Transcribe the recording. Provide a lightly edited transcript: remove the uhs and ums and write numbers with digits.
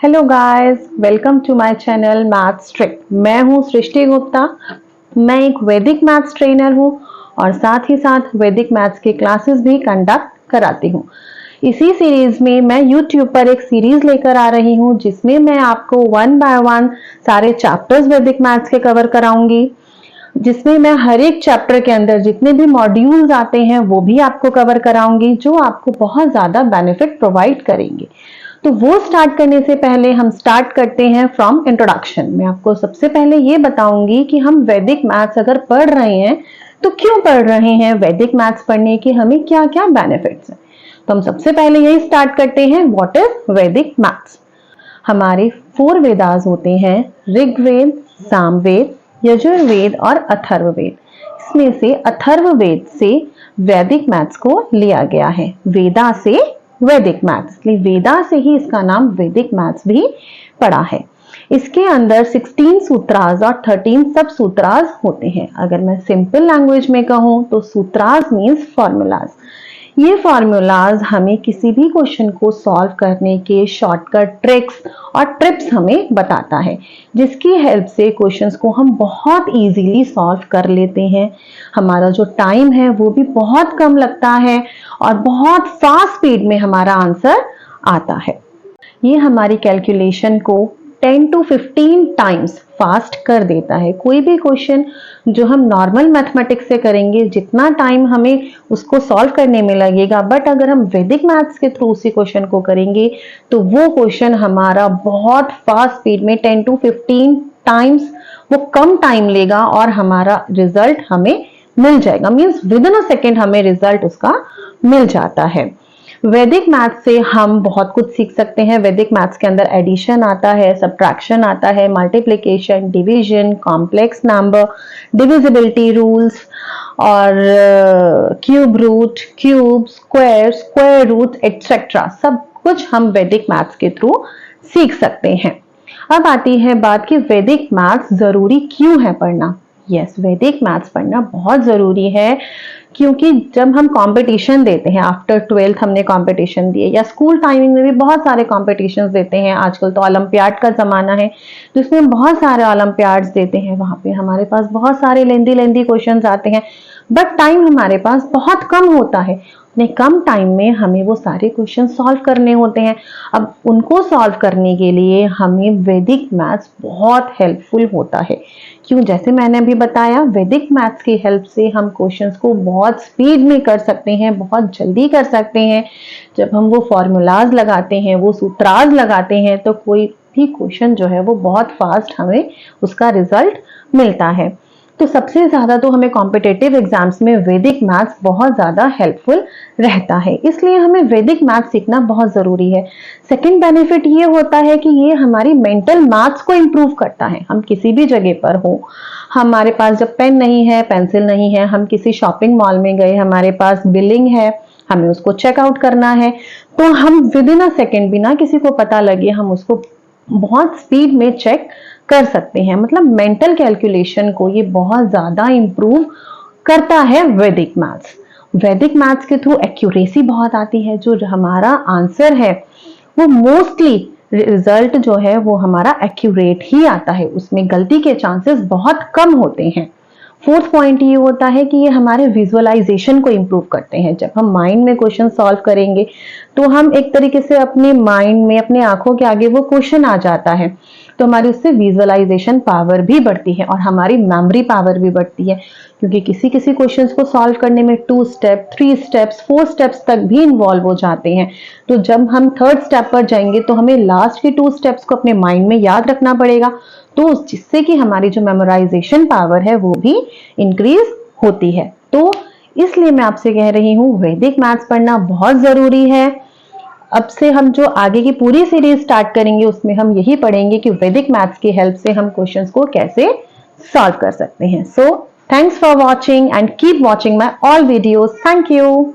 Hello guys, welcome to my channel maths trick. मैं हूं सृष्टि गुप्ता। मैं एक वैदिक मैथ्स ट्रेनर हूं और साथ ही साथ वैदिक मैथ्स के क्लासेस भी कंडक्ट कराती हूं। इसी सीरीज में मैं YouTube पर एक सीरीज लेकर आ रही हूं जिसमें मैं आपको वन बाय वन सारे चैप्टर्स वैदिक मैथ्स के कवर कराऊंगी, जिसमें मैं हर एक चैप्टर के अंदर जितने भी मॉड्यूल्स आते हैं वो भी आपको कवर कराऊंगी, जो आपको बहुत ज्यादा बेनिफिट प्रोवाइड करेंगे। तो वो स्टार्ट करने से पहले हम स्टार्ट करते हैं फ्रॉम इंट्रोडक्शन। मैं आपको सबसे पहले ये बताऊंगी कि हम वैदिक मैथ्स अगर पढ़ रहे हैं तो क्यों पढ़ रहे हैं, वैदिक मैथ्स पढ़ने के हमें क्या क्या बेनिफिट्स हैं। तो हम सबसे पहले यही स्टार्ट करते हैं, व्हाट इज वैदिक मैथ्स। हमारे 4 वेदास होते हैं, ऋग्वेद, सामवेद, यजुर्वेद और अथर्ववेद। इसमें से अथर्ववेद से वैदिक मैथ्स को लिया गया है, वेदा से वैदिक मैथ्स, इसलिए वेदा से ही इसका नाम वैदिक मैथ्स भी पड़ा है। इसके अंदर 16 सूत्रास और 13 सब सूत्रास होते हैं। अगर मैं सिंपल लैंग्वेज में कहूं तो सूत्रास मीन्स फॉर्मूलाज। ये फॉर्मूलाज हमें किसी भी क्वेश्चन को सॉल्व करने के शॉर्टकट ट्रिक्स और टिप्स हमें बताता है, जिसकी हेल्प से क्वेश्चंस को हम बहुत इजीली सॉल्व कर लेते हैं। हमारा जो टाइम है वो भी बहुत कम लगता है और बहुत फास्ट स्पीड में हमारा आंसर आता है। ये हमारी कैलकुलेशन को 10 to 15 टाइम्स फास्ट कर देता है। कोई भी क्वेश्चन जो हम नॉर्मल मैथमेटिक्स से करेंगे, जितना टाइम हमें उसको सॉल्व करने में लगेगा, बट अगर हम वैदिक मैथ्स के थ्रू उसी क्वेश्चन को करेंगे तो वो क्वेश्चन हमारा बहुत फास्ट स्पीड में 10 to 15 टाइम्स वो कम टाइम लेगा और हमारा रिजल्ट हमें मिल जाएगा। Means with in a second हमें रिजल्ट उसका मिल जाता है। वैदिक मैथ्स से हम बहुत कुछ सीख सकते हैं। वैदिक मैथ्स के अंदर एडिशन आता है, सब्ट्रैक्शन आता है, multiplication, division, complex number, divisibility rules और cube root, cube, square, square root etcetera, सब कुछ हम वैदिक मैथ्स के थ्रू सीख सकते हैं। अब आती है बात कि वैदिक मैथ्स जरूरी क्यों है पढ़ना। यस, वैदिक मैथ्स पढ़ना बहुत जरूरी है, क्योंकि जब हम कंपटीशन देते हैं, आफ्टर 12th हमने कंपटीशन दिए या स्कूल टाइमिंग में भी बहुत सारे कंपटीशंस देते हैं। आजकल तो ओलंपियाड का जमाना है जिसमें हम बहुत सारे ओलंपियाड्स देते हैं। वहां पे हमारे पास बहुत सारे लेंदी क्वेश्चंस आते हैं, बट टाइम हमारे पास बहुत कम होता है। उतने कम टाइम में हमें वो सारे क्वेश्चन सॉल्व करने होते हैं। अब उनको सॉल्व करने के लिए हमें वैदिक मैथ्स बहुत हेल्पफुल होता है। क्यों? जैसे मैंने अभी बताया, वैदिक मैथ्स की हेल्प से हम क्वेश्चंस को बहुत स्पीड में कर सकते हैं, बहुत जल्दी कर सकते हैं। जब हम वो फॉर्मूलाज लगाते हैं, वो सूत्राज लगाते हैं, तो कोई भी क्वेश्चन जो है वो बहुत फास्ट हमें उसका रिजल्ट मिलता है। तो सबसे ज्यादा तो हमें कॉम्पिटिटिव एग्जाम्स में वैदिक मैथ्स बहुत ज्यादा हेल्पफुल रहता है, इसलिए हमें वैदिक मैथ्स सीखना बहुत जरूरी है। सेकंड बेनिफिट ये होता है कि ये हमारी मेंटल मैथ्स को इंप्रूव करता है। हम किसी भी जगह पर हो, हमारे पास जब पेन नहीं है, पेंसिल नहीं है, हम किसी शॉपिंग मॉल में गए, हमारे पास बिलिंग है, हमें उसको चेकआउट करना है, तो हम विद इन अ सेकेंड, बिना किसी को पता लगे, हम उसको बहुत स्पीड में चेक कर सकते हैं। मतलब मेंटल कैलकुलेशन को ये बहुत ज्यादा इंप्रूव करता है वैदिक मैथ्स। वैदिक मैथ्स के थ्रू एक्यूरेसी बहुत आती है। जो हमारा आंसर है वो मोस्टली रिजल्ट जो है वो हमारा एक्यूरेट ही आता है, उसमें गलती के चांसेस बहुत कम होते हैं। फोर्थ पॉइंट ये होता है कि ये हमारे विजुअलाइजेशन को इंप्रूव करते हैं। जब हम माइंड में क्वेश्चन सॉल्व करेंगे तो हम एक तरीके से अपने माइंड में, अपने आंखों के आगे वो क्वेश्चन आ जाता है, तो हमारी उससे विजुअलाइजेशन पावर भी बढ़ती है और हमारी मेमोरी पावर भी बढ़ती है। क्योंकि किसी किसी क्वेश्चन को सॉल्व करने में 2 स्टेप, 3 स्टेप्स, 4 स्टेप्स तक भी इन्वॉल्व हो जाते हैं। तो जब हम 3rd स्टेप पर जाएंगे तो हमें लास्ट के 2 स्टेप्स को अपने माइंड में याद रखना पड़ेगा, तो जिससे कि हमारी जो मेमोराइजेशन पावर है वो भी इंक्रीज होती है। तो इसलिए मैं आपसे कह रही हूँ, वैदिक मैथ्स पढ़ना बहुत जरूरी है। अब से हम जो आगे की पूरी सीरीज स्टार्ट करेंगे उसमें हम यही पढ़ेंगे कि वैदिक मैथ्स की हेल्प से हम क्वेश्चंस को कैसे सॉल्व कर सकते हैं। So thanks for watching and keep watching my all videos. Thank you.